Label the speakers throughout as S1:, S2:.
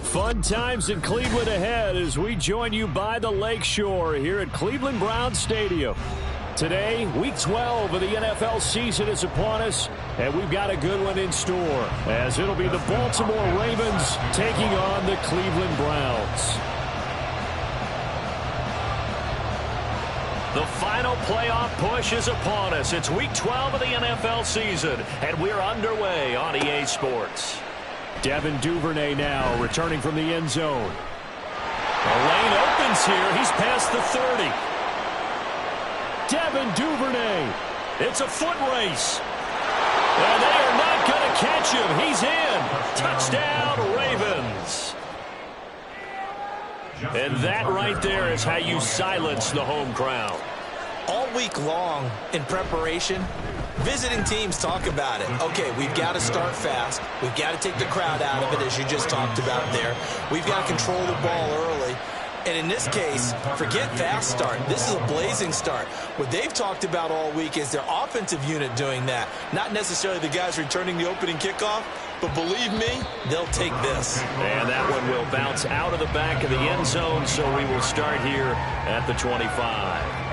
S1: Fun times in Cleveland ahead as we join you by the Lakeshore here at Cleveland Browns Stadium. Today, Week 12 of the NFL season is upon us, and we've got a good one in store, as it'll be the Baltimore Ravens taking on the Cleveland Browns. The final playoff push is upon us. It's Week 12 of the NFL season, and we're underway on EA Sports. Devin Duvernay now returning from the end zone. The lane opens here. He's past the 30. Devin Duvernay. It's a foot race. And they are not going to catch him. He's in. Touchdown, Ravens. And that right there is how you silence the home crowd.
S2: All week long in preparation, visiting teams talk about it. Okay, we've got to start fast. We've got to take the crowd out of it, as you just talked about there. We've got to control the ball early. And in this case, forget fast start. This is a blazing start. What they've talked about all week is their offensive unit doing that. Not necessarily the guys returning the opening kickoff, but believe me, they'll take this.
S1: And that one will bounce out of the back of the end zone, so we will start here at the 25.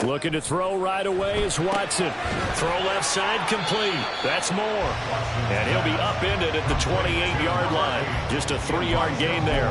S1: Looking to throw right away is Watson. Throw left side complete. That's Moore. And he'll be upended at the 28-yard line. Just a 3-yard gain there.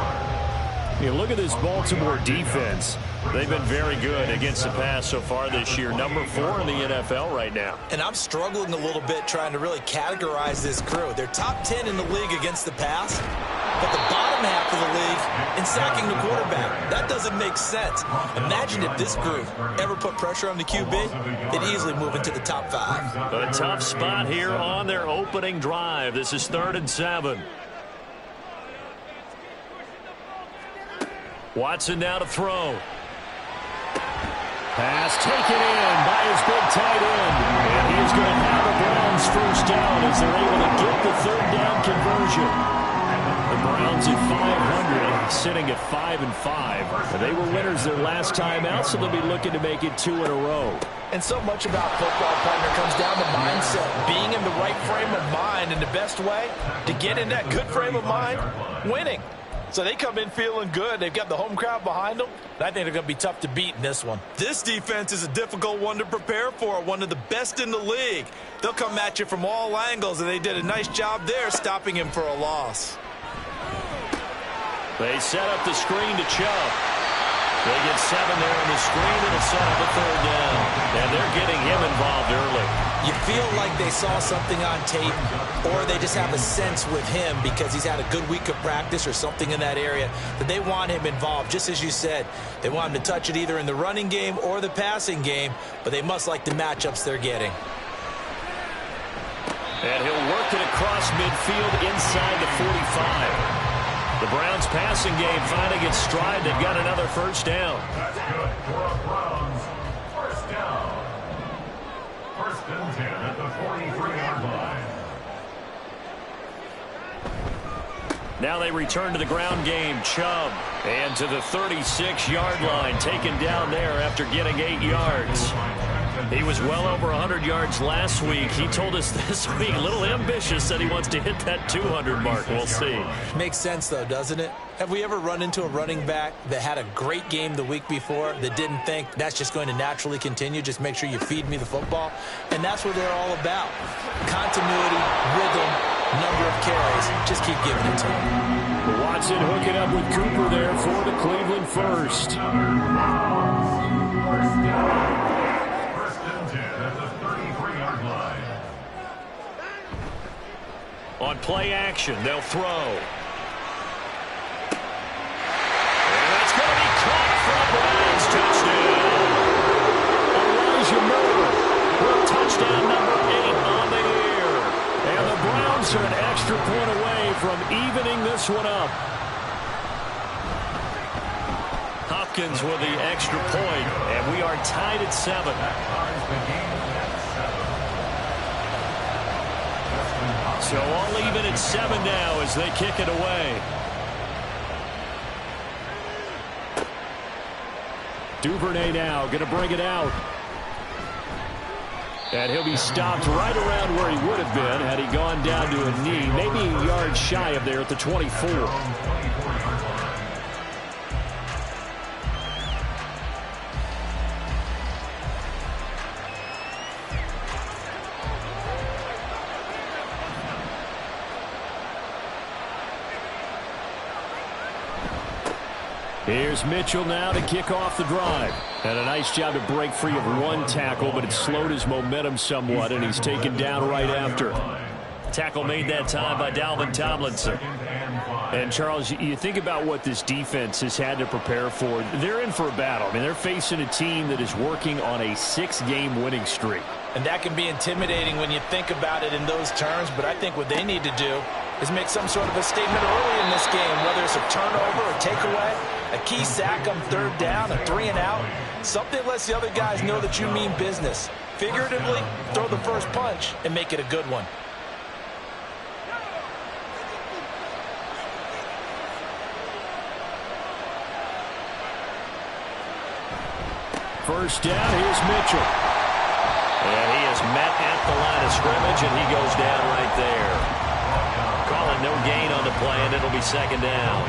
S1: You look at this Baltimore defense. They've been very good against the pass so far this year. Number 4 in the NFL right now.
S2: And I'm struggling a little bit trying to really categorize this crew. They're top 10 in the league against the pass, but the bottom half of the league in sacking the quarterback. That doesn't make sense. Imagine if this group ever put pressure on the QB, they'd easily move into the top 5.
S1: A tough spot here on their opening drive. This is 3rd and 7. Watson now to throw. Pass taken in by his big tight end. And he's going to have the Browns first down as they're able to get the 3rd down conversion. The Browns at 500, sitting at 5-5. They were winners their last time out, so they'll be looking to make it 2 in a row.
S2: And so much about football, partner, comes down to mindset. Being in the right frame of mind, and the best way to get in that good frame of mind, winning. So they come in feeling good. They've got the home crowd behind them. I think they're going to be tough to beat in this one. This defense is a difficult one to prepare for, one of the best in the league. They'll come at you from all angles, and they did a nice job there stopping him for a loss.
S1: They set up the screen to Chubb. They get 7 there on the screen, and it's set up a 3rd down. And they're getting him involved early.
S2: You feel like they saw something on tape, or they just have a sense with him because he's had a good week of practice or something in that area that they want him involved. Just as you said, they want him to touch it either in the running game or the passing game, but they must like the matchups they're getting.
S1: And he'll work it across midfield inside the 45. The Browns passing game finding its stride. They've got another first down.
S3: That's good for a Browns first down. 1st and 10 at the 43-yard line.
S1: Now they return to the ground game. Chubb and to the 36-yard line, taken down there after getting 8 yards. He was well over 100 yards last week. He told us this week, a little ambitious, said he wants to hit that 200 mark. We'll see.
S2: Makes sense, though, doesn't it? Have we ever run into a running back that had a great game the week before that didn't think that's just going to naturally continue? Just make sure you feed me the football. And that's what they're all about. Continuity, rhythm, number of carries. Just keep giving it to him.
S1: Watson hooking up with Cooper there for the Cleveland first.
S3: First and 10 at the 33-yard line.
S1: On play action, they'll throw. And that's going to be caught for a Browns touchdown. Elijah Moore with touchdown number 8 on the year. And the Browns are an extra point away from evening this one up. Hopkins with the extra point, and we are tied at 7. So all even at 7 now as they kick it away. Duvernay now going to bring it out. And he'll be stopped right around where he would have been had he gone down to a knee, maybe a yard shy of there at the 24. Here's Mitchell now to kick off the drive. And a nice job to break free of one tackle, but it slowed his momentum somewhat, and he's taken down right after. Tackle made that time by Dalvin Tomlinson. And, Charles, you think about what this defense has had to prepare for. They're in for a battle. I mean, they're facing a team that is working on a 6-game winning streak.
S2: And that can be intimidating when you think about it in those terms, but I think what they need to do is make some sort of a statement early in this game, whether it's a turnover, a takeaway, a key sack on 3rd down, a 3-and-out. Something lets the other guys know that you mean business. Figuratively, throw the first punch and make it a good one.
S1: First down, here's Mitchell. And he is met at the line of scrimmage, and he goes down right there. Calling no gain on the play, and it'll be 2nd down.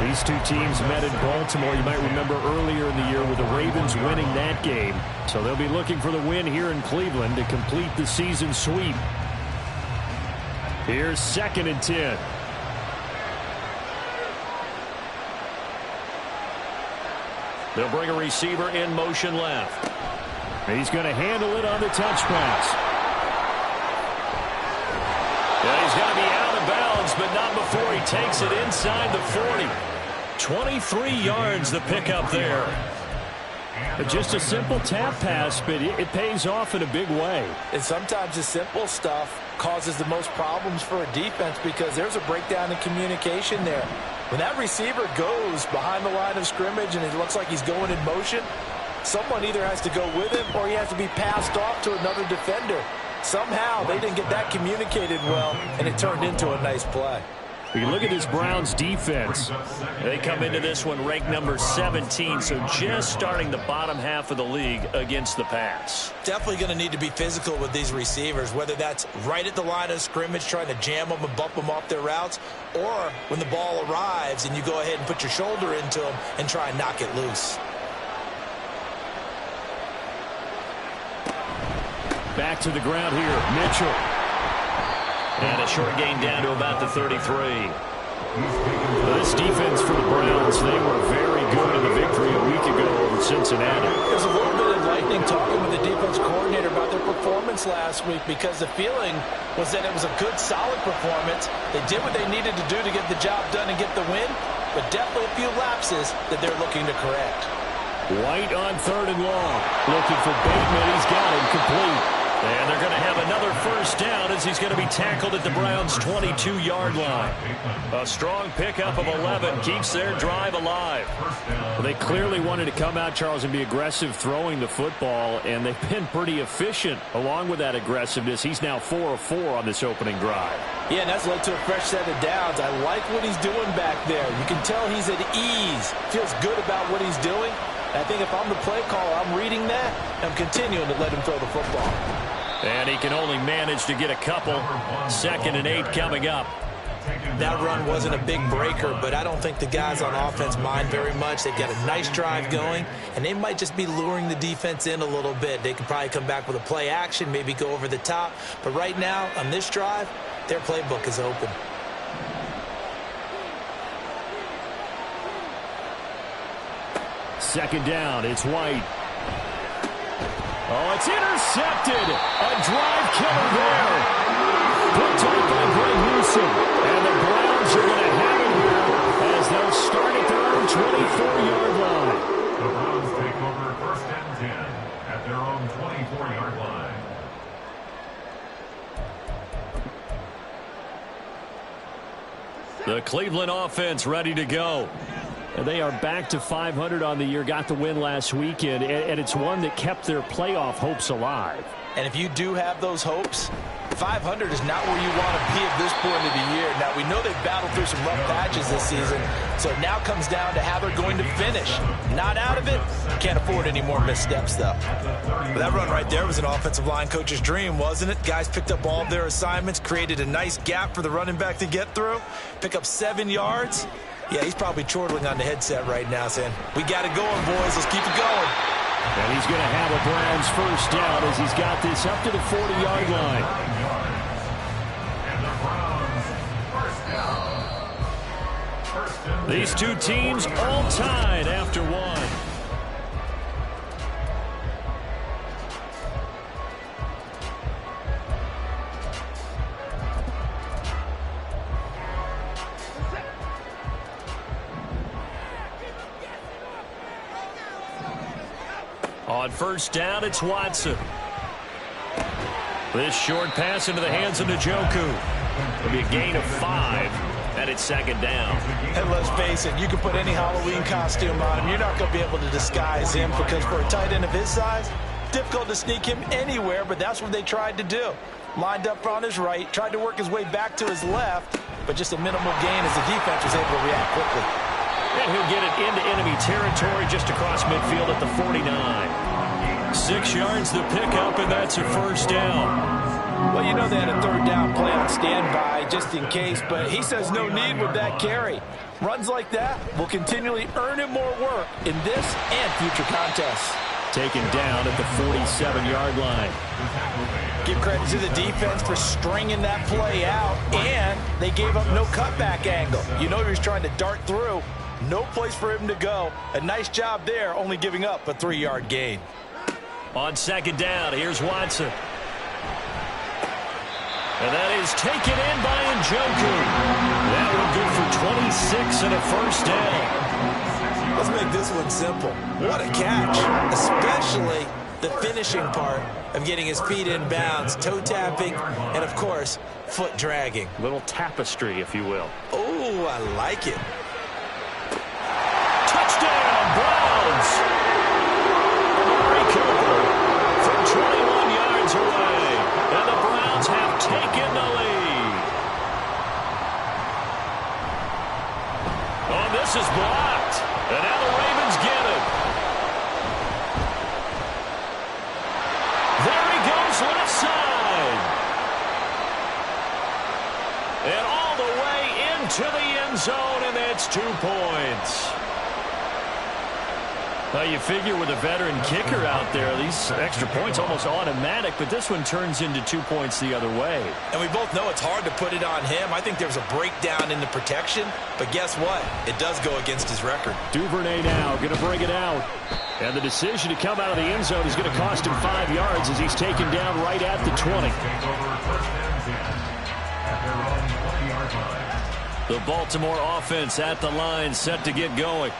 S1: These two teams met in Baltimore. You might remember earlier in the year with the Ravens winning that game. So they'll be looking for the win here in Cleveland to complete the season sweep. Here's 2nd and 10. They'll bring a receiver in motion left. He's going to handle it on the touch pass. Yeah, he's going to be out of bounds, but not before he takes it inside the 40. 23 yards the pickup there. But just a simple tap pass, but it pays off in a big way.
S2: And sometimes the simple stuff causes the most problems for a defense because there's a breakdown in communication there. When that receiver goes behind the line of scrimmage and it looks like he's going in motion, someone either has to go with him or he has to be passed off to another defender. Somehow they didn't get that communicated well, and it turned into a nice play.
S1: We can look at this Browns defense. They come into this one ranked number 17, so just starting the bottom half of the league against the pass.
S2: Definitely going to need to be physical with these receivers, whether that's right at the line of scrimmage trying to jam them and bump them off their routes, or when the ball arrives and you go ahead and put your shoulder into them and try and knock it loose.
S1: Back to the ground here, Mitchell. And a short gain down to about the 33. This defense for the Browns, they were very good in the victory a week ago over Cincinnati.
S2: There's a little bit enlightening talking with the defense coordinator about their performance last week because the feeling was that it was a good, solid performance. They did what they needed to do to get the job done and get the win, but definitely a few lapses that they're looking to correct.
S1: White on 3rd and long. Looking for Bateman. He's got him complete. And they're going to have another first down as he's going to be tackled at the Browns' 22-yard line. A strong pickup of 11 keeps their drive alive. Well, they clearly wanted to come out, Charles, and be aggressive throwing the football, and they've been pretty efficient along with that aggressiveness. He's now 4 of 4 on this opening drive.
S2: Yeah, and that's led to a fresh set of downs. I like what he's doing back there. You can tell he's at ease, feels good about what he's doing. I think if I'm the play caller, I'm reading that, I'm continuing to let him throw the football.
S1: And he can only manage to get a couple. 2nd and 8 coming up.
S2: That run wasn't a big breaker, but I don't think the guys on offense mind very much. They've got a nice drive going, and they might just be luring the defense in a little bit. They could probably come back with a play action, maybe go over the top. But right now, on this drive, their playbook is open.
S1: Second down, it's White. Oh, it's intercepted. A drive killer there. Picked up by Greg Watson. And the Browns are going to have it here as they'll start at their own 24-yard line.
S3: The Browns take over 1st and 10 at their own 24-yard line.
S1: The Cleveland offense ready to go. And they are back to 500 on the year, got the win last weekend, and it's one that kept their playoff hopes alive.
S2: And if you do have those hopes, 500 is not where you want to be at this point of the year. Now, we know they've battled through some rough patches this season, so it now comes down to how they're going to finish. Not out of it. Can't afford any more missteps, though. But that run right there was an offensive line coach's dream, wasn't it? Guys picked up all of their assignments, created a nice gap for the running back to get through, pick up 7 yards. Yeah, he's probably chortling on the headset right now saying, we got it going, boys. Let's keep it going.
S1: And he's going to have a Browns first down as he's got this up to the 40-yard line.
S3: And the Browns, 1st down.
S1: These two teams all tied after one. On first down, it's Watson. This short pass into the hands of Njoku. It'll be a gain of 5, and it's 2nd down.
S2: And let's face it, you can put any Halloween costume on him. You're not going to be able to disguise him because for a tight end of his size, difficult to sneak him anywhere, but that's what they tried to do. Lined up on his right, tried to work his way back to his left, but just a minimal gain as the defense was able to react quickly.
S1: And he'll get it into enemy territory just across midfield at the 49. 6 yards the pickup, and that's a first down.
S2: Well, you know they had a 3rd down play on standby just in case, but he says no need with that carry. Runs like that will continually earn him more work in this and future contests.
S1: Taken down at the 47-yard line.
S2: Give credit to the defense for stringing that play out, and they gave up no cutback angle. You know he was trying to dart through. No place for him to go. A nice job there, only giving up a 3-yard gain.
S1: On 2nd down, here's Watson. And that is taken in by Njoku. That would go for 26 and a first down.
S2: Let's make this one simple. What a catch, especially the finishing part of getting his feet in bounds, toe tapping, and of course, foot dragging.
S1: Little tapestry, if you will.
S2: Oh, I like it.
S1: Touchdown, Browns! Amari Cooper from 21 yards away. And the Browns have taken the lead. Oh, this is blocked. And now the Ravens get it. There he goes, left side. And all the way into the end zone, and that's 2 points. Well, you figure with a veteran kicker out there, these extra points almost automatic, but this one turns into 2 points the other way.
S2: And we both know it's hard to put it on him. I think there's a breakdown in the protection, but guess what? It does go against his record.
S1: Duvernay now going to bring it out. And the decision to come out of the end zone is going to cost him 5 yards as he's taken down right at the 20.
S3: Take over 1st and 10 at their own 20-yard line.
S1: The Baltimore offense at the line, set to get going.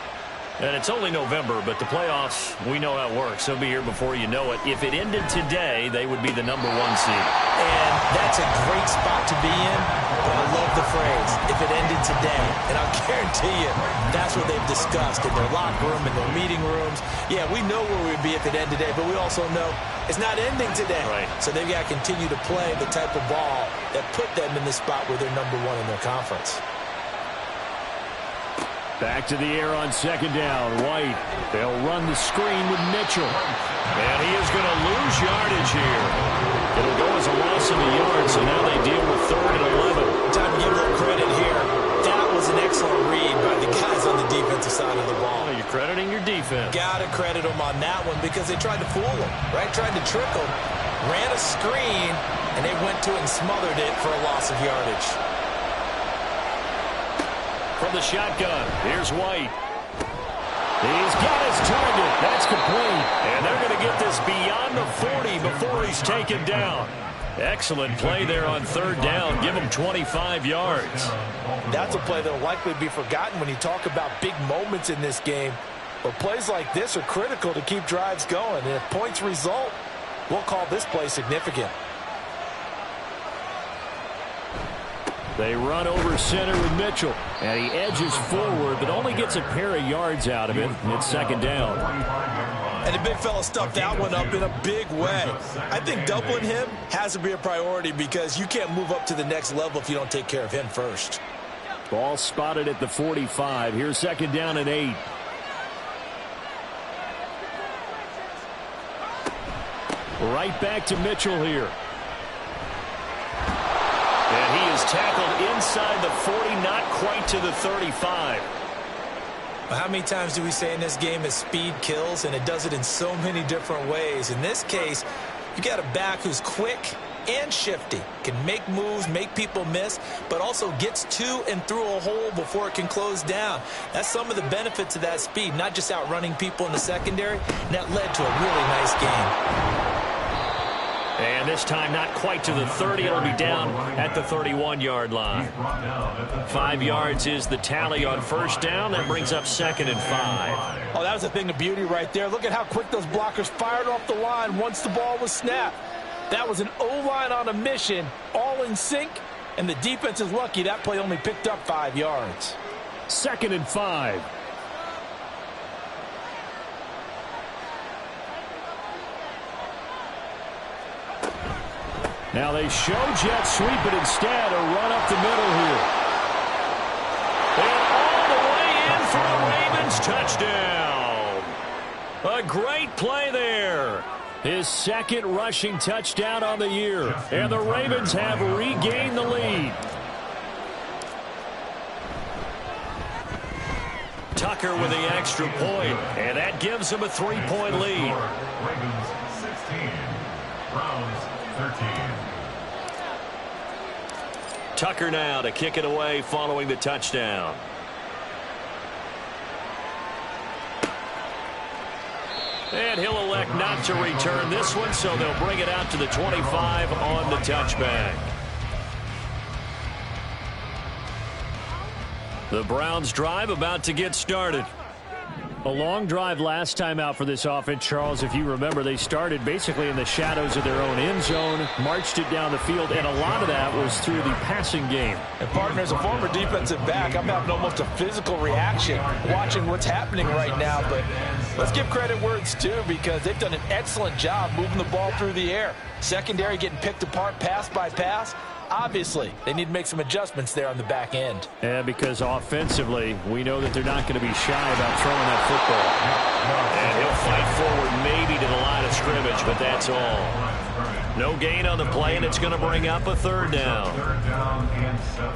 S1: And it's only November, but the playoffs, we know how it works. They'll be here before you know it. If it ended today, they would be the #1 seed.
S2: And that's a great spot to be in, but I love the phrase, if it ended today. And I'll guarantee you, that's what they've discussed in their locker room, in their meeting rooms. Yeah, we know where we'd be if it ended today, but we also know it's not ending today.
S1: Right.
S2: So they've got to continue to play the type of ball that put them in the spot where they're #1 in their conference.
S1: Back to the air on 2nd down. White. They'll run the screen with Mitchell. And he is going to lose yardage here. It'll go as a loss of a yard, so now they deal with 3rd and 11.
S2: Time to give a little credit here. That was an excellent read by the guys on the defensive side of the ball.
S1: You're crediting your defense.
S2: Got to credit them on that one because they tried to fool him, right? Tried to trick him. Ran a screen, and they went to it and smothered it for a loss of yardage.
S1: From the shotgun, here's White. He's got his target. That's complete. And they're going to get this beyond the 40 before he's taken down. Excellent play there on third down. Give them 25 yards.
S2: That's a play that will likely be forgotten when you talk about big moments in this game. But plays like this are critical to keep drives going. And if points result, we'll call this play significant.
S1: They run over center with Mitchell. And he edges forward, but only gets a pair of yards out of it. It's second down.
S2: And the big fella stuffed that one up in a big way. I think doubling him has to be a priority because you can't move up to the next level if you don't take care of him first.
S1: Ball spotted at the 45. Here's second down and 8. Right back to Mitchell here. And he is tackled inside the 40, not quite to the 35.
S2: How many times do we say in this game that speed kills, and it does it in so many different ways? In this case, you got a back who's quick and shifty, can make moves, make people miss, but also gets to and through a hole before it can close down. That's some of the benefits of that speed, not just outrunning people in the secondary, and that led to a really nice game.
S1: And this time not quite to the 30. It'll be down at the 31-yard line. 5 yards is the tally on first down. That brings up second and 5.
S2: Oh, that was a thing of beauty right there. Look at how quick those blockers fired off the line once the ball was snapped. That was an O-line on a mission, all in sync, and the defense is lucky that play only picked up 5 yards.
S1: Second and 5. Now they show jet sweep, but instead a run up the middle here. And all the way in for a Ravens touchdown. A great play there. His second rushing touchdown on the year. And the Ravens have regained the lead. Tucker with the extra point, and that gives him a 3-point lead.
S3: Ravens 16, Browns 13.
S1: Tucker now to kick it away following the touchdown. And he'll elect not to return this one, so they'll bring it out to the 25 on the touchback. The Browns drive about to get started. A long drive last time out for this offense, Charles. If you remember, they started basically in the shadows of their own end zone, marched it down the field, and a lot of that was through the passing game.
S2: And partner, as a former defensive back, I'm having almost a physical reaction watching what's happening right now. But let's give credit where it's due because they've done an excellent job moving the ball through the air. Secondary getting picked apart pass by pass. Obviously, they need to make some adjustments there on the back end.
S1: Yeah, because offensively, we know that they're not going to be shy about throwing that football. And he'll fight forward maybe to the line of scrimmage, but that's all. No gain on the play, and it's going to bring up a third down.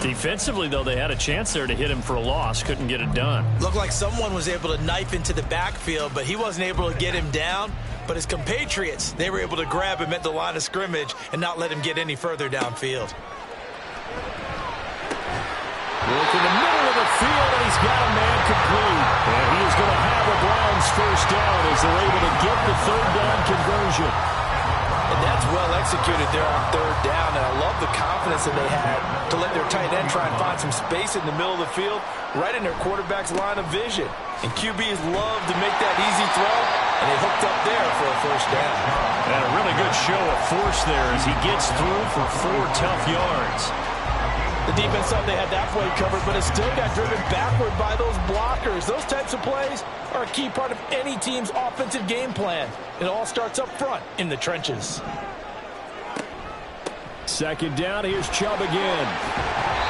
S1: Defensively, though, they had a chance there to hit him for a loss. Couldn't get it done.
S2: Looked like someone was able to knife into the backfield, but he wasn't able to get him down. But his compatriots, they were able to grab him at the line of scrimmage and not let him get any further downfield.
S1: Look in the middle of the field, and he's got a man complete. And he is going to have the Browns first down as they're able to get the third down conversion.
S2: And that's well executed there on third down. And I love the confidence that they had to let their tight end try and find some space in the middle of the field, right in their quarterback's line of vision. And QBs love to make that easy throw, and they hooked up there for a first down.
S1: And a really good show of force there as he gets through for 4 tough yards.
S2: The defense thought they had that play covered, but it still got driven backward by those blockers. Those types of plays are a key part of any team's offensive game plan. It all starts up front in the trenches.
S1: Second down, here's Chubb again.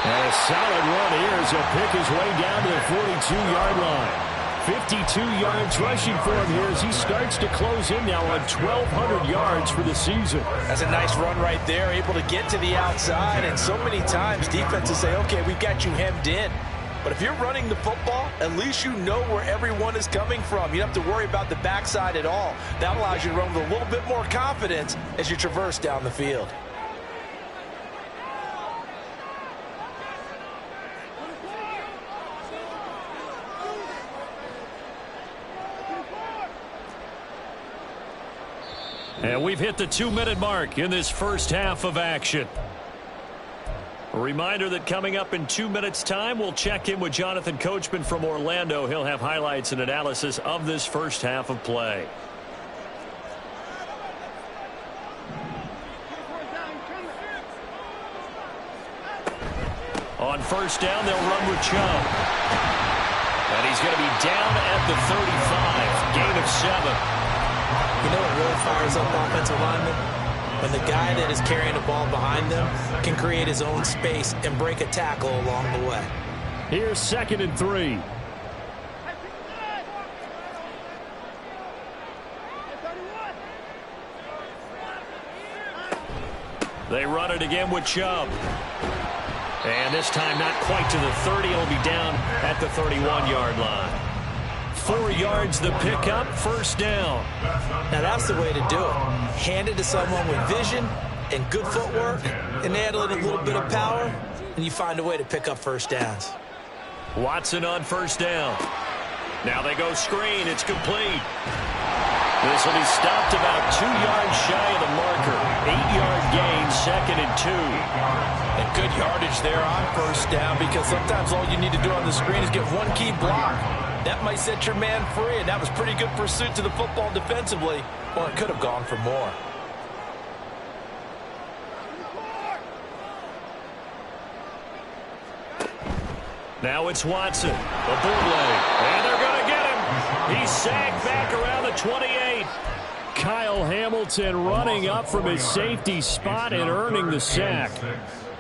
S1: And a solid run here as he'll pick his way down to the 42-yard line. 52 yards rushing for him here as he starts to close in now on 1,200 yards for the season.
S2: That's a nice run right there, able to get to the outside. And so many times defenses say, okay, we've got you hemmed in. But if you're running the football, at least you know where everyone is coming from. You don't have to worry about the backside at all. That allows you to run with a little bit more confidence as you traverse down the field.
S1: And we've hit the 2-minute mark in this first half of action. A reminder that coming up in 2 minutes' time, we'll check in with Jonathan Coachman from Orlando. He'll have highlights and analysis of this first half of play. On first down, they'll run with Chubb. And he's going to be down at the 35. Gain of 7.
S2: You know what really fires up offensive linemen? When the guy that is carrying the ball behind them can create his own space and break a tackle along the way.
S1: Here's 2nd and 3. They run it again with Chubb. And this time not quite to the 30. It'll be down at the 31-yard line. 4 yards the pickup, first down.
S2: Now that's the way to do it. Hand it to someone with vision and good footwork, and add a little bit of power, and you find a way to pick up first downs.
S1: Watson on first down. Now they go screen. It's complete. This will be stopped about 2 yards shy of the marker. 8-yard gain, 2nd and 2.
S4: And good yardage there on first down, because sometimes all you need to do on the screen is get one key block. That might set your man free, and that was pretty good pursuit to the football defensively. Well, it could have gone for more.
S1: Now it's Watson. A bootleg. And they're going to get him. He's sagged back around the 28. Kyle Hamilton running up from his safety spot and earning the sack.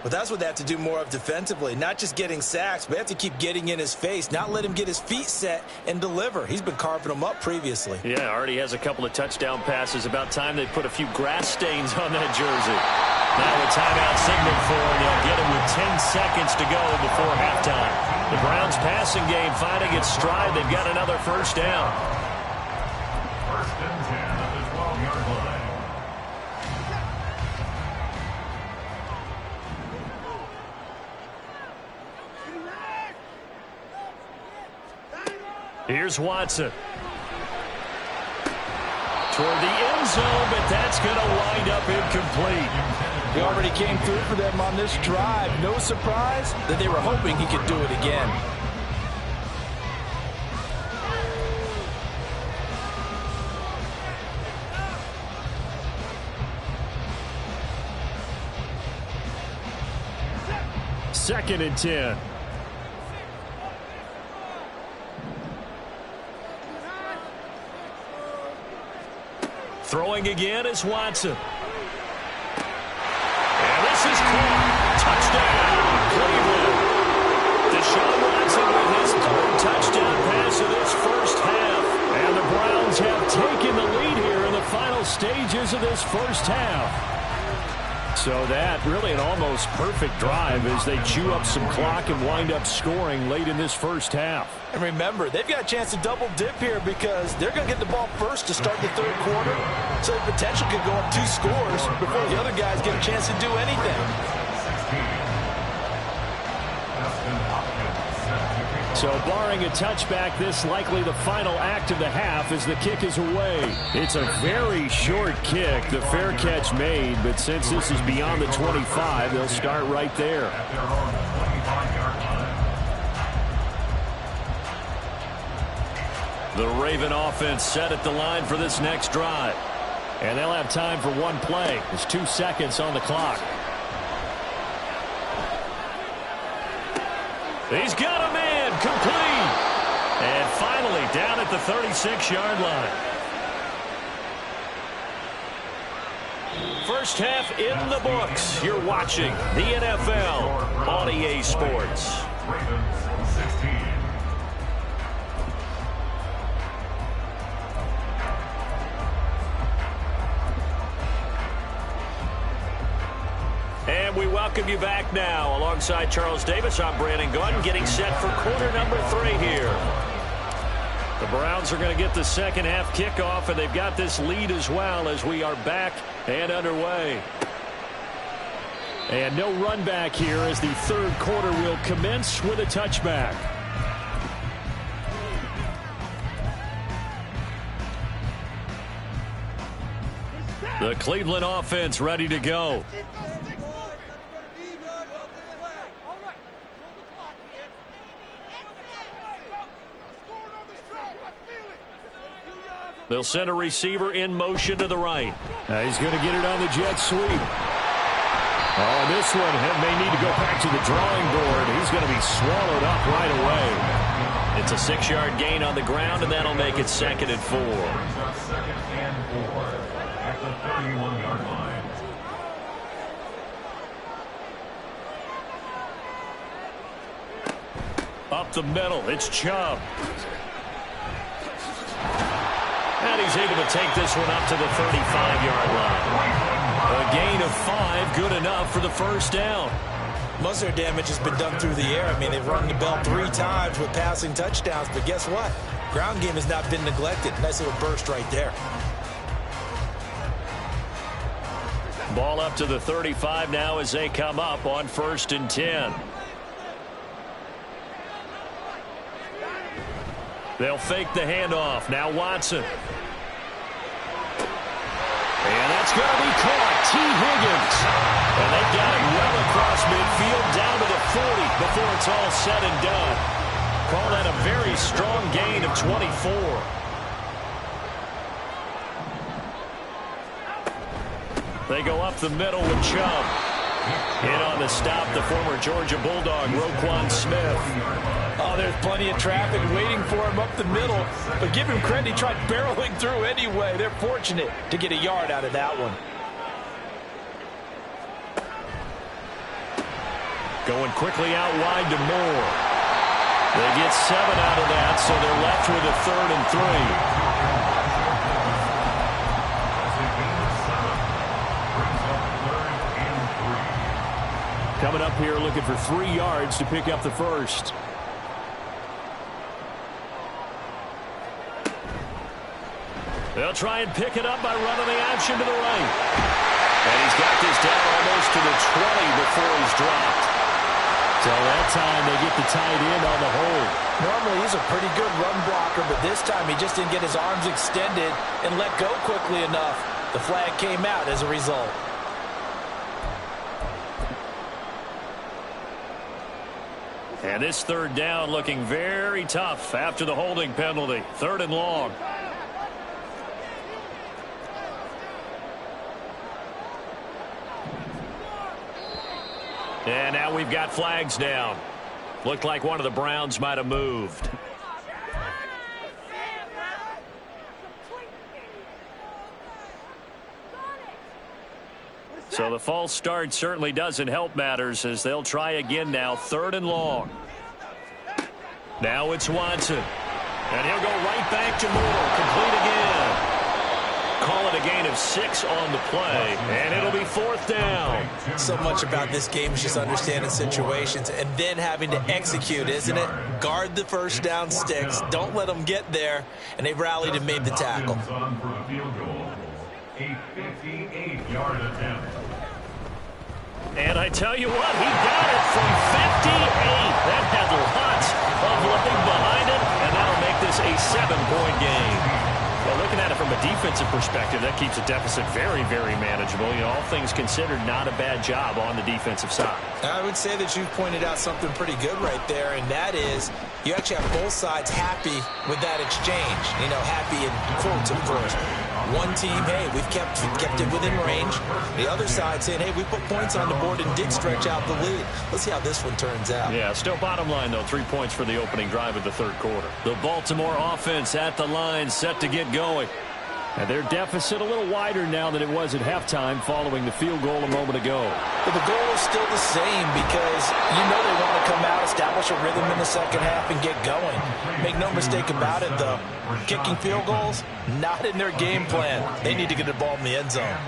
S2: But that's what they have to do more of defensively. Not just getting sacks, but they have to keep getting in his face. Not let him get his feet set and deliver. He's been carving them up previously.
S1: Yeah, already has a couple of touchdown passes. About time they put a few grass stains on that jersey. Now a timeout signal for him. They'll get him with 10 seconds to go before halftime. The Browns passing game finding its stride. They've got another first down.
S3: First and 10 at the 12-yard line.
S1: Here's Watson. Toward the end zone, but that's going to wind up incomplete.
S4: He already came through for them on this drive. No surprise that they were hoping he could do it again.
S1: Second and 10. Throwing again is Watson. And this is caught. Touchdown, Cleveland. Deshaun Watson with his third touchdown pass of this first half. And the Browns have taken the lead here in the final stages of this first half. So that really an almost perfect drive as they chew up some clock and wind up scoring late in this first half.
S4: And remember, they've got a chance to double dip here because they're going to get the ball first to start the third quarter. So the potential could go up 2 scores before the other guys get a chance to do anything.
S1: So barring a touchback, this likely the final act of the half as the kick is away. It's a very short kick. The fair catch made, but since this is beyond the 25, they'll start right there. The Raven offense set at the line for this next drive. And they'll have time for one play. There's 2 seconds on the clock. He's got a man. Complete. And finally down at the 36-yard line. First half in the books. You're watching the NFL on EA Sports.
S3: Ravens 16.
S1: And we welcome you back now. Alongside Charles Davis, I'm Brandon Gunn, getting set for quarter number 3 here. The Browns are going to get the second half kickoff, and they've got this lead as well as we are back and underway. And no run back here as the third quarter will commence with a touchback. The Cleveland offense ready to go. They'll send a receiver in motion to the right. He's going to get it on the jet sweep. Oh, this one may need to go back to the drawing board. He's going to be swallowed up right away. It's a 6-yard gain on the ground, and that'll make it 2nd and 4.
S3: 2nd and 4 at the 31-yard line.
S1: Up the middle, it's Chubb. And he's able to take this one up to the 35-yard line. A gain of 5, good enough for the first down.
S2: Most of their damage has been done through the air. I mean, they've rung the bell 3 times with passing touchdowns, but guess what? Ground game has not been neglected. Nice little burst right there.
S1: Ball up to the 35 now as they come up on 1st and 10. They'll fake the handoff. Now Watson. And that's going to be caught. T. Higgins. And they've got it well across midfield down to the 40 before it's all said and done. Call that a very strong gain of 24. They go up the middle with Chubb. In on the stop, the former Georgia Bulldog, Roquan Smith.
S4: Oh, there's plenty of traffic waiting for him up the middle. But give him credit, he tried barreling through anyway. They're fortunate to get a yard out of that one.
S1: Going quickly out wide to Moore. They get 7 out of that, so they're left with a 3rd and 3. Coming up here looking for 3 yards to pick up the first. They'll try and pick it up by running the option to the right. And he's got this down almost to the 20 before he's dropped. So that time they get the tight end on the hold.
S4: Normally he's a pretty good run blocker, but this time he just didn't get his arms extended and let go quickly enough. The flag came out as a result.
S1: And this 3rd down looking very tough after the holding penalty. 3rd and long. And now we've got flags down. Looked like one of the Browns might have moved. So the false start certainly doesn't help matters as they'll try again now. 3rd and long. Now it's Watson. And he'll go right back to Moore. Complete again. Call it a gain of 6 on the play. And it'll be 4th down.
S2: So much about this game is just understanding situations and then having to execute, isn't it? Guard the first down sticks. Don't let them get there. And they've rallied and made the tackle.
S3: A 58-yard attempt.
S1: And I tell you what, he got it from 58. That had lots of looking behind it, and that'll make this a 7-point game. Well, looking at it from a defensive perspective, that keeps a deficit very, very manageable. You know, all things considered, not a bad job on the defensive side.
S2: I would say that you've pointed out something pretty good right there, and that is you actually have both sides happy with that exchange. You know, happy in quotes, of course. One team, hey, we've kept it within range. The other side saying, hey, we put points on the board and did stretch out the lead. Let's see how this one turns out.
S1: Yeah, still bottom line, though, 3 points for the opening drive of the 3rd quarter. The Baltimore offense at the line, set to get going. And their deficit a little wider now than it was at halftime following the field goal a moment ago.
S4: But the goal is still the same because you know they want to come out, establish a rhythm in the second half, and get going. Make no mistake about it, though. Kicking field goals, not in their game plan. They need to get the ball in the end zone.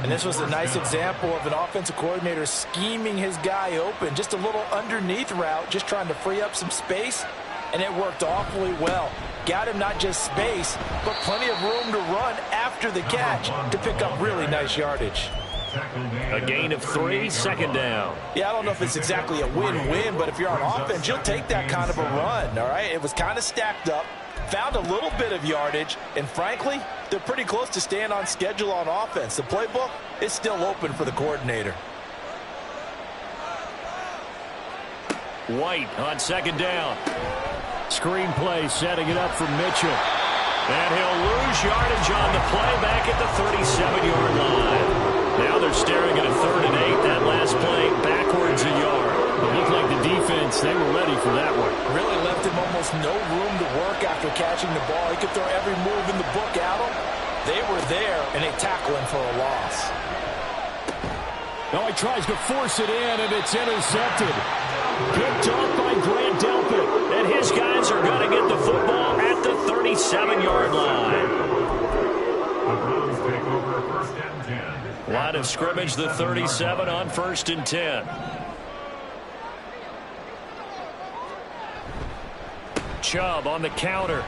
S4: And this was a nice example of an offensive coordinator scheming his guy open. Just a little underneath route, just trying to free up some space, and it worked awfully well. Got him not just space, but plenty of room to run after the catch to pick up really nice yardage.
S1: A gain of 3, second down.
S4: Yeah, I don't know if it's exactly a win-win, but if you're on offense, you'll take that kind of a run, all right? It was kind of stacked up, found a little bit of yardage, and frankly, they're pretty close to staying on schedule on offense. The playbook is still open for the coordinator.
S1: White on second down. Screen play setting it up for Mitchell. And he'll lose yardage on the play back at the 37-yard line. Now they're staring at a 3rd and 8. That last play backwards a yard. It looked like the defense, they were ready for that one.
S4: Really left him almost no room to work after catching the ball. He could throw every move in the book at him. They were there, and they tackle him for a loss.
S1: Now he tries to force it in, and it's intercepted. Picked off by Grant Delpit. And his guys are going to get the football at the 37-yard line. Line of scrimmage, the 37 on 1st and 10. Chubb on the counter.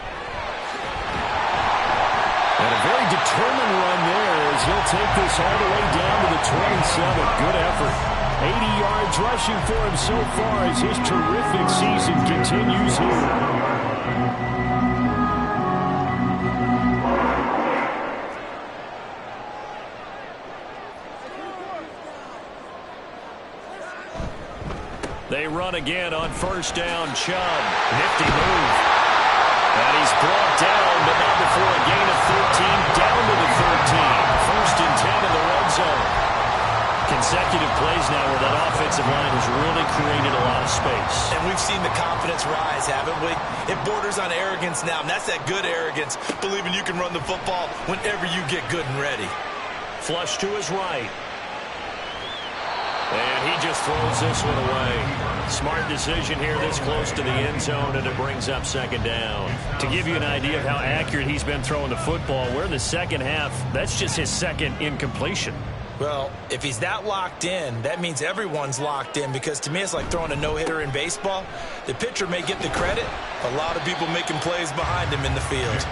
S1: And a very determined run there as he'll take this all the way down to the 27. Good effort. 80 yards rushing for him so far as his terrific season continues here. They run again on 1st down. Chubb. Nifty move. And he's brought down, but not before a gain of 13, down to the 13. 1st and 10 in the red zone. Consecutive plays now where that offensive line has really created a lot of space.
S2: And we've seen the confidence rise, haven't we? It borders on arrogance now, and that's that good arrogance, believing you can run the football whenever you get good and ready.
S1: Flush to his right. And he just throws this one away. Smart decision here this close to the end zone, and it brings up 2nd down. To give you an idea of how accurate he's been throwing the football, we're in the second half. That's just his 2nd incompletion.
S2: Well, if he's that locked in, that means everyone's locked in, because to me it's like throwing a no-hitter in baseball. The pitcher may get the credit. A lot of people making plays behind him in the field.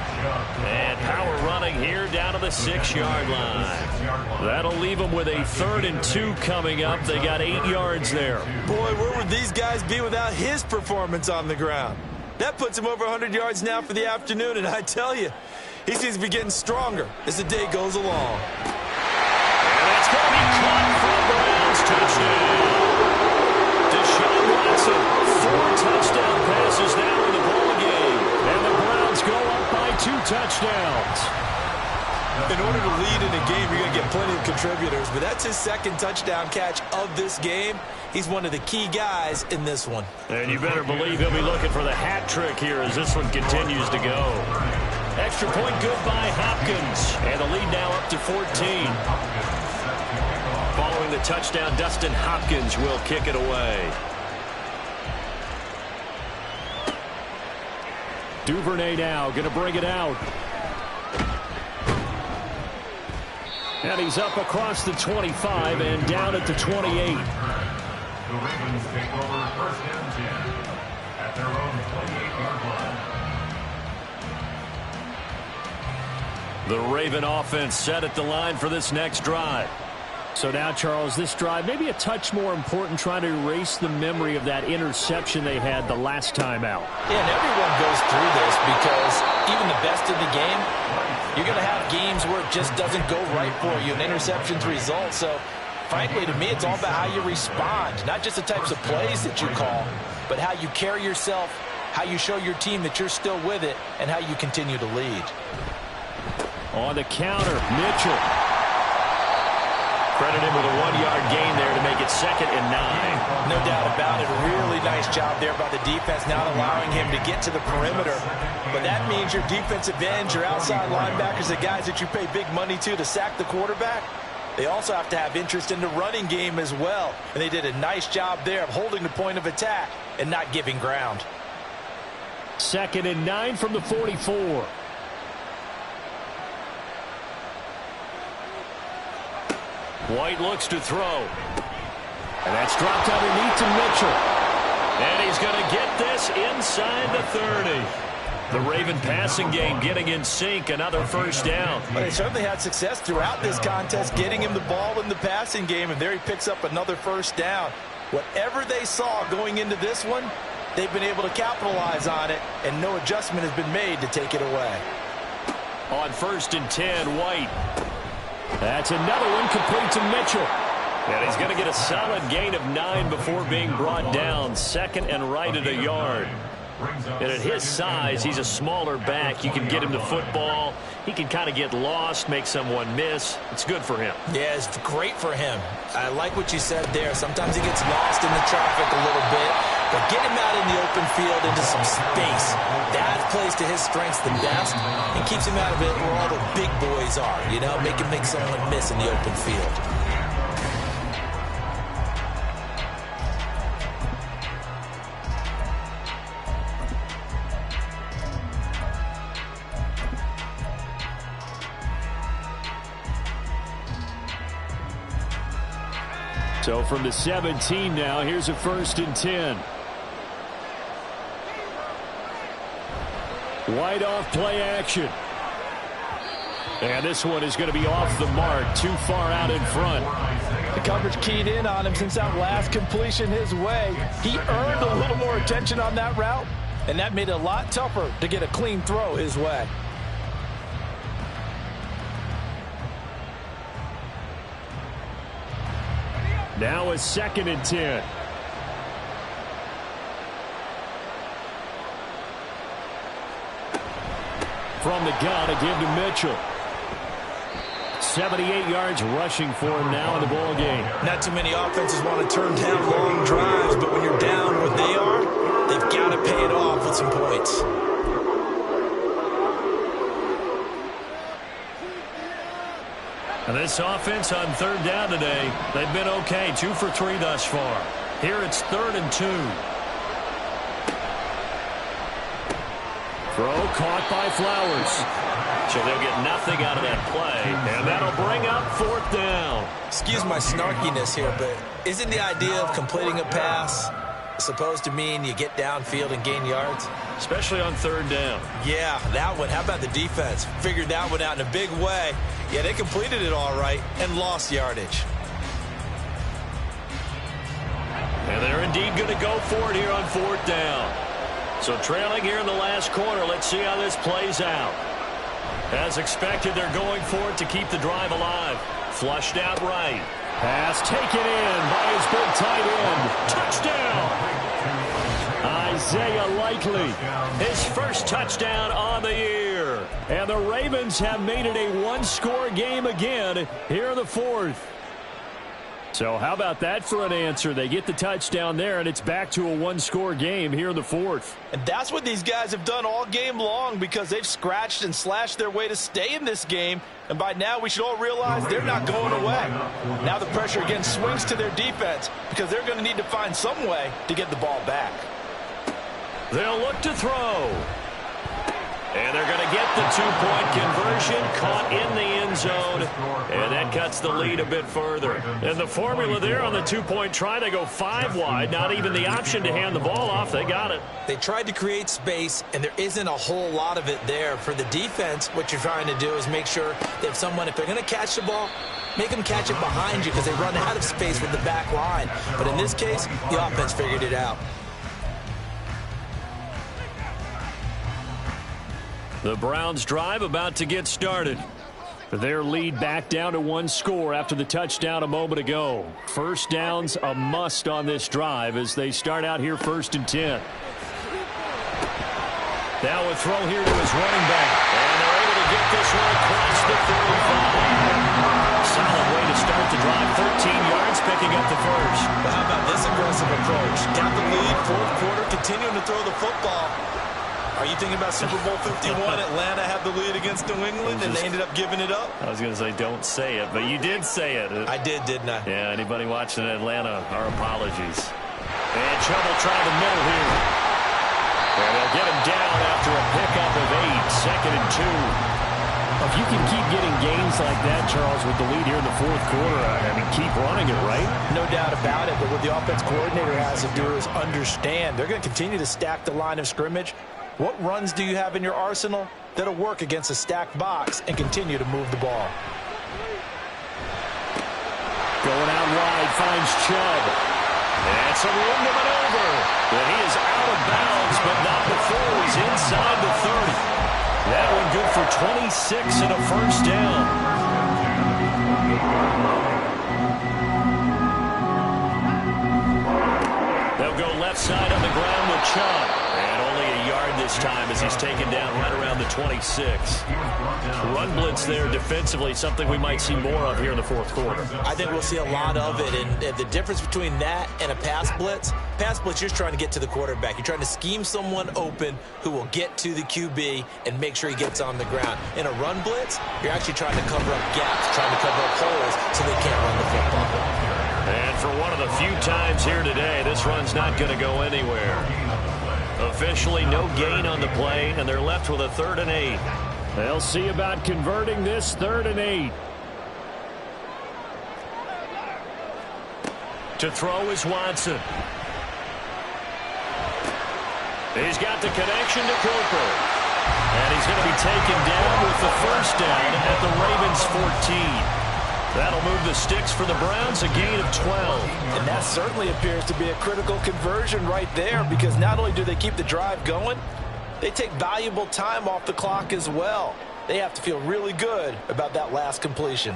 S1: And power running here down to the 6-yard line. That'll leave them with a 3rd and 2 coming up. They got 8 yards there.
S2: Boy, where would these guys be without his performance on the ground? That puts him over 100 yards now for the afternoon, and I tell you, he seems to be getting stronger as the day goes along.
S1: It's going to be caught for the Browns. Touchdown. Deshaun Watson, 4 touchdown passes now in the ball game. And the Browns go up by 2 touchdowns.
S2: In order to lead in a game, you're going to get plenty of contributors, but that's his 2nd touchdown catch of this game. He's one of the key guys in this one.
S1: And you better believe he'll be looking for the hat trick here as this one continues to go. Extra point good by Hopkins. And the lead now up to 14. Following the touchdown, Dustin Hopkins will kick it away. Duvernay now going to bring it out. And he's up across the 25 and down at the 28.
S3: The Ravens take over 1st and 10 at their own 28-yard line.
S1: The Raven offense set at the line for this next drive. So now, Charles, this drive maybe a touch more important, trying to erase the memory of that interception they had the last time out.
S4: Yeah, and everyone goes through this because even the best in the game, you're going to have games where it just doesn't go right for you, and interceptions result. So, frankly, to me, it's all about how you respond, not just the types of plays that you call, but how you carry yourself, how you show your team that you're still with it, and how you continue to lead.
S1: On the counter, Mitchell. Credit him with a 1-yard gain there to make it 2nd and 9.
S2: No doubt about it. A really nice job there by the defense, not allowing him to get to the perimeter. But that means your defensive ends, your outside linebackers, the guys that you pay big money to sack the quarterback, they also have to have interest in the running game as well. And they did a nice job there of holding the point of attack and not giving ground.
S1: 2nd and 9 from the 44. White looks to throw. And that's dropped underneath to Mitchell. And he's going to get this inside the 30. The Raven passing game getting in sync, another first down.
S4: Well, they certainly had success throughout this contest, getting him the ball in the passing game, and there he picks up another first down. Whatever they saw going into this one, they've been able to capitalize on it, and no adjustment has been made to take it away.
S1: On 1st and 10, White. That's another one complete to Mitchell. And he's going to get a solid gain of 9 before being brought down. 2nd and right at a yard. And at his size, he's a smaller back. You can get him the football. He can kind of get lost, make someone miss. It's good for him.
S2: Yeah, it's great for him. I like what you said there. Sometimes he gets lost in the traffic a little bit. But get him out in the open field into some space. That plays to his strengths the best and keeps him out of it where all the big boys are. You know, make him make someone miss in the open field.
S1: So from the 17 now, here's a 1st and 10. White off play action. And this one is going to be off the mark, too far out in front.
S4: The coverage keyed in on him since that last completion his way. He earned a little more attention on that route, and that made it a lot tougher to get a clean throw his way.
S1: Now a 2nd and 10. From the gun, a give to Mitchell. 78 yards rushing for him now in the ball game.
S2: Not too many offenses want to turn down long drives, but when you're down where they are, they've got to pay it off with some points.
S1: And this offense on 3rd down today, they've been okay. 2 for 3 thus far. Here it's 3rd and 2. Throw caught by Flowers. So they'll get nothing out of that play. And that'll bring up 4th down.
S2: Excuse my snarkiness here, but isn't the idea of completing a pass supposed to mean you get downfield and gain yards?
S1: Especially on 3rd down.
S2: Yeah, that one. How about the defense? Figured that one out in a big way. Yeah, they completed it all right and lost yardage.
S1: And they're indeed going to go for it here on 4th down. So trailing here in the last quarter. Let's see how this plays out. As expected, they're going for it to keep the drive alive. Flushed out right. Pass taken in by his big tight end. Touchdown! Isaiah Likely, his first touchdown on the year. And the Ravens have made it a one-score game again here in the 4th. So how about that for an answer? They get the touchdown there, and it's back to a one-score game here in the 4th.
S4: And that's what these guys have done all game long because they've scratched and slashed their way to stay in this game. And by now, we should all realize they're not going away. Now the pressure again swings to their defense because they're going to need to find some way to get the ball back.
S1: They'll look to throw. And they're going to get the two-point conversion, caught in the end zone, and that cuts the lead a bit further. And the formula there on the two-point try, they go 5 wide, not even the option to hand the ball off. They got it.
S2: They tried to create space, and there isn't a whole lot of it there. For the defense, what you're trying to do is make sure that if they're going to catch the ball, make them catch it behind you because they run out of space with the back line. But in this case, the offense figured it out.
S1: The Browns drive about to get started. Their lead back down to 1 score after the touchdown a moment ago. First down's a must on this drive as they start out here 1st and 10. Now a throw here to his running back. And they're able to get this one across the 35. Solid way to start the drive. 13 yards, picking up the first.
S2: But how about this aggressive approach? Got the lead, 4th quarter, continuing to throw the football. Are you thinking about Super Bowl 51? Atlanta had the lead against New England, and they ended up giving it up?
S1: I was going to say don't say it, but you did say it.
S2: I did, didn't I?
S1: Yeah, anybody watching Atlanta, our apologies. And trouble trying the middle here. And they'll get him down after a pickup of 8, 2nd and 2. If you can keep getting gains like that, Charles, with the lead here in the 4th quarter, I mean, keep running it, right?
S4: No doubt about it, but what the offense coordinator has to do is understand. They're going to continue to stack the line of scrimmage. What runs do you have in your arsenal that'll work against a stacked box and continue to move the ball?
S1: Going out wide, finds Chubb. And some room to maneuver. But he is out of bounds, but not before he's inside the 30. That one good for 26 and a first down. They'll go left side on the ground with Chubb. And only a yard this time as he's taken down right around the 26. Run blitz there defensively, something we might see more of here in the fourth quarter.
S2: I think we'll see a lot of it, and the difference between that and a pass blitz, you're just trying to get to the quarterback. You're trying to scheme someone open who will get to the QB and make sure he gets on the ground. In a run blitz, you're actually trying to cover up gaps, trying to cover up holes so they can't run the football.
S1: And for one of the few times here today, this run's not going to go anywhere. Officially no gain on the play, and they're left with a 3rd and 8. They'll see about converting this 3rd and 8. To throw is Watson. He's got the connection to Cooper. And he's going to be taken down with the first down at the Ravens' 14. That'll move the sticks for the Browns, a gain of 12.
S4: And that certainly appears to be a critical conversion right there, because not only do they keep the drive going, they take valuable time off the clock as well. They have to feel really good about that last completion.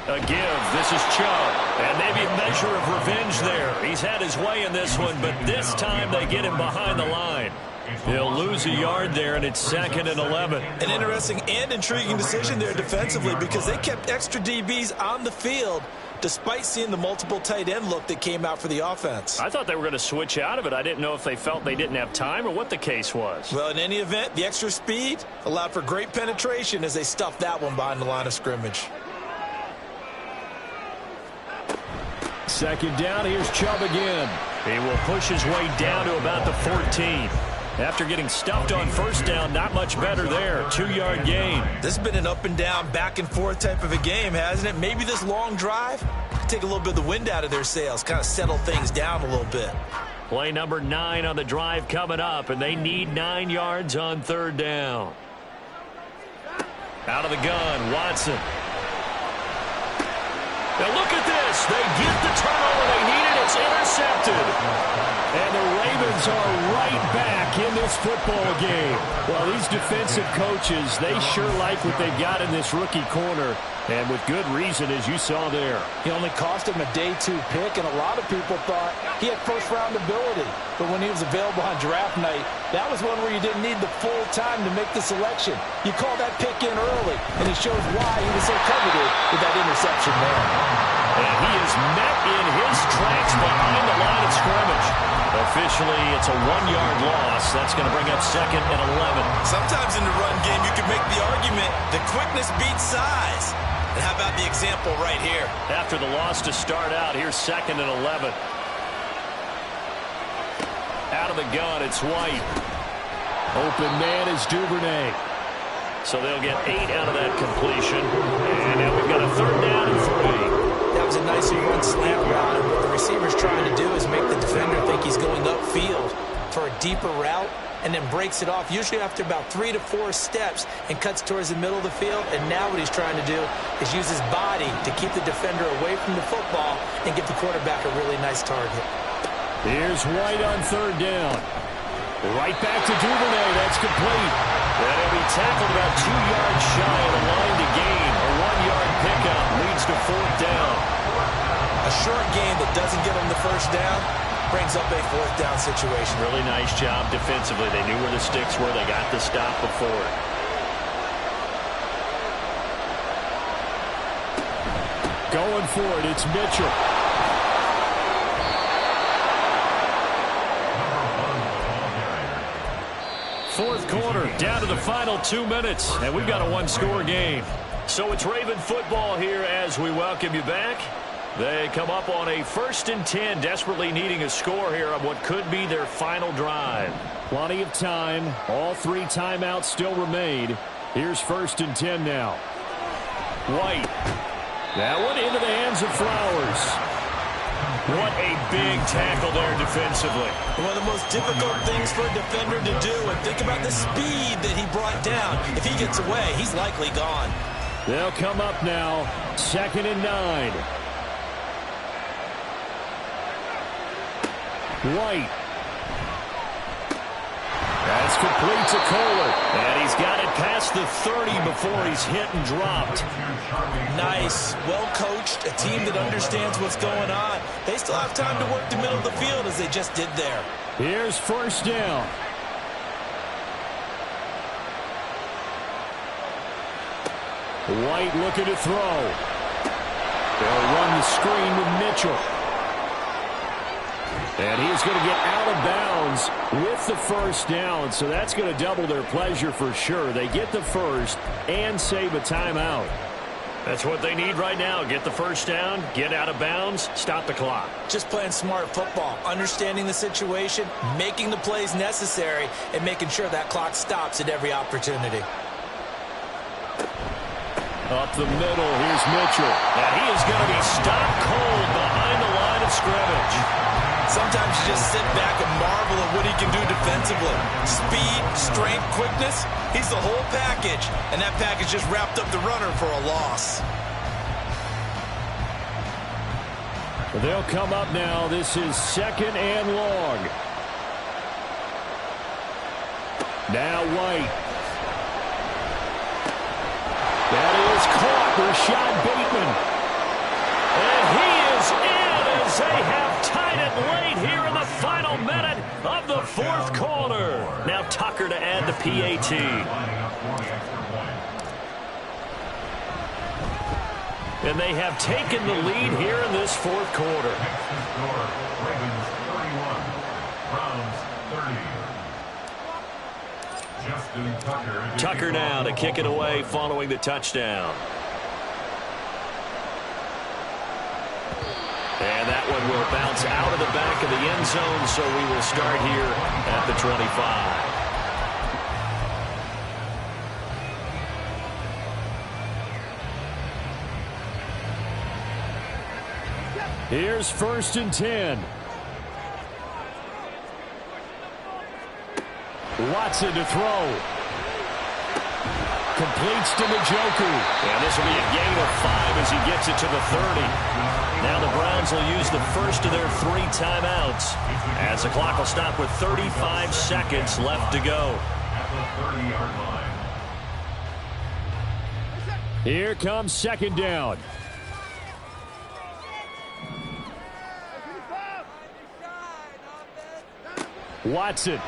S1: A give. This is Chubb. And maybe a measure of revenge there. He's had his way in this one, but this time they get him behind the line. He'll lose a yard there, and it's 2nd and 11.
S2: An interesting and intriguing decision there defensively, because they kept extra DBs on the field despite seeing the multiple tight end look that came out for the offense.
S1: I thought they were going to switch out of it. I didn't know if they felt they didn't have time or what the case was.
S2: Well, in any event, the extra speed allowed for great penetration as they stuffed that one behind the line of scrimmage.
S1: 2nd down, here's Chubb again. He will push his way down to about the 14. After getting stuffed on first down, not much better there. 2-yard gain.
S2: This has been an up and down, back and forth type of a game, hasn't it? Maybe this long drive could take a little bit of the wind out of their sails, kind of settle things down a little bit.
S1: Play number 9 on the drive coming up, and they need 9 yards on 3rd down. Out of the gun, Watson. Now look at this. They get the turnover they needed. It's intercepted. And the Ravens are right back in this football game. Well, these defensive coaches, they sure like what they've got in this rookie corner. And with good reason, as you saw there.
S4: He only cost him a day 2 pick, and a lot of people thought he had first-round ability. But when he was available on draft night, that was one where you didn't need the full time to make the selection. You call that pick in early, and he shows why he was so coveted with that interception there.
S1: And he is met in his tracks behind the line of scrimmage. Officially, it's a 1-yard loss. That's going to bring up 2nd and 11.
S2: Sometimes in the run game, you can make the argument that quickness beats size. And how about the example right here?
S1: After the loss to start out, here's 2nd and 11. Out of the gun, it's White. Open man is Duvernay. So they'll get 8 out of that completion. And now we've got a 3rd down and 3.
S2: That was a nice run slant route. And what the receiver's trying to do is make the defender think he's going upfield for a deeper route, and then breaks it off, usually after about 3 to 4 steps, and cuts towards the middle of the field. And now what he's trying to do is use his body to keep the defender away from the football and give the quarterback a really nice target.
S1: Here's White on 3rd down. Right back to Duvernay. That's complete. And he'll be tackled about 2 yards shy of the line to gain. A 1-yard pickup leads to 4th down.
S2: A short gain that doesn't get him the first down brings up a 4th down situation.
S1: Really nice job defensively. They knew where the sticks were. They got the stop before it. Going for it, it's Mitchell. Fourth quarter, down to the final 2 minutes, and we've got a 1-score game. So it's Raven football here as we welcome you back. They come up on a 1st and 10, desperately needing a score here on what could be their final drive. Plenty of time. All 3 timeouts still remain. Here's 1st and 10 now. White. That one into the hands of Flowers. What a big tackle there defensively.
S2: One of the most difficult things for a defender to do. And think about the speed that he brought down. If he gets away, he's likely gone.
S1: They'll come up now, 2nd and 9. White. That's complete to Kohler. And he's got it past the 30 before he's hit and dropped.
S2: Nice. Well coached. A team that understands what's going on. They still have time to work the middle of the field as they just did there.
S1: Here's 1st down. White looking to throw. They'll run the screen with Mitchell. And he's going to get out of bounds with the 1st down, so that's going to double their pleasure for sure. They get the 1st and save a timeout. That's what they need right now. Get the 1st down, get out of bounds, stop the clock.
S2: Just playing smart football, understanding the situation, making the plays necessary, and making sure that clock stops at every opportunity.
S1: Up the middle, here's Mitchell. And he is going to be stopped cold behind the line of scrimmage.
S2: Sometimes you just sit back and marvel at what he can do defensively. Speed, strength, quickness, he's the whole package. And that package just wrapped up the runner for a loss.
S1: They'll come up now. This is 2nd and long. Now White. That is caught. Rashad Bateman. And he is in as they have tied it late here in the final minute of the 4th quarter. Now Tucker to add the PAT. And they have taken the lead here in this 4th quarter.
S3: Ravens 31, Browns 30. Justin
S1: Tucker now to kick it away following the touchdown. And that one will bounce out of the back of the end zone, so we will start here at the 25. Here's 1st and 10. Watson to throw. Completes to Njoku. And this will be a gain of 5 as he gets it to the 30. Now the Browns will use the first of their 3 timeouts as the clock will stop with 35 seconds left to go.
S3: at the 30-yard line.
S1: Here comes 2nd down. Watson.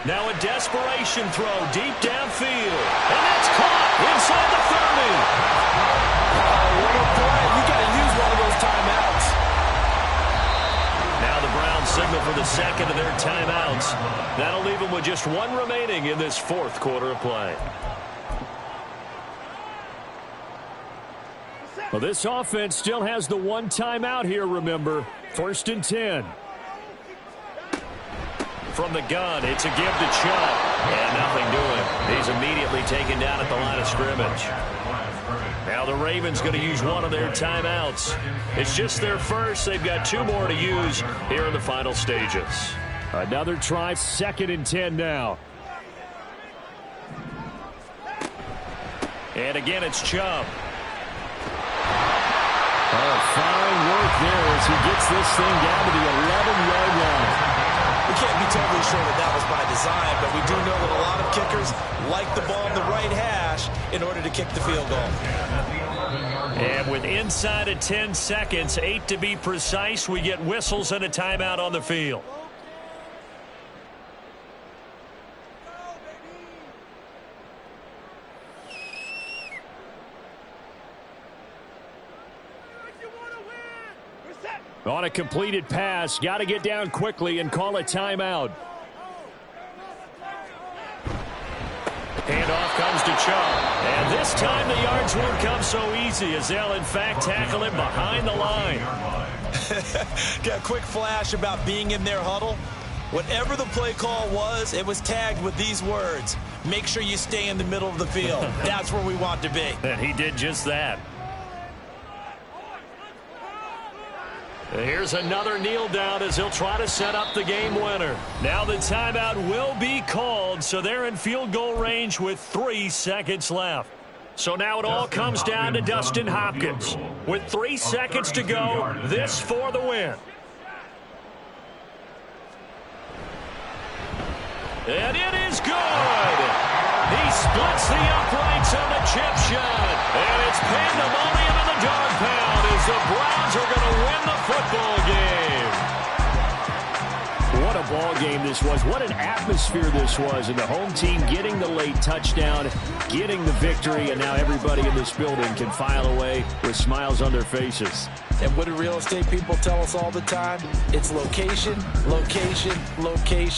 S1: Now a desperation throw deep downfield. And that's caught inside the 30.
S2: What a play. You got to use one of those timeouts.
S1: Now the Browns signal for the 2nd of their timeouts. That'll leave them with just 1 remaining in this 4th quarter of play. Well, this offense still has the 1 timeout here, remember. 1st and 10. From the gun, it's a give to Chubb. And nothing doing. He's immediately taken down at the line of scrimmage. Now the Ravens going to use one of their timeouts. It's just their first. They've got 2 more to use here in the final stages. Another try, 2nd and 10 now. And again, it's Chubb. Oh, fine work there as he gets this thing down to the 11-yard line.
S2: We can't be totally sure that that was by design, but we do know that a lot of kickers like the ball in the right hash in order to kick the field goal.
S1: And with inside of 10 seconds, 8 to be precise, we get whistles and a timeout on the field. On a completed pass, got to get down quickly and call a timeout. Handoff comes to Chubb. And this time the yards won't come so easy as they'll, in fact, tackle him behind the line.
S2: Got a quick flash about being in their huddle. Whatever the play call was, it was tagged with these words. Make sure you stay in the middle of the field. That's where we want to be.
S1: And he did just that. Here's another kneel down as he'll try to set up the game winner. Now the timeout will be called, so they're in field goal range with 3 seconds left. So now it all comes down to Dustin Hopkins. With 3 seconds to go, this for the win. And it is good. He splits the uprights on the chip shot. And it's pandemonium in the dog pound as the Browns are going to win the football game. What a ball game this was. What an atmosphere this was. And the home team getting the late touchdown, getting the victory, and now everybody in this building can file away with smiles on their faces.
S4: And what do real estate people tell us all the time? It's location, location, location.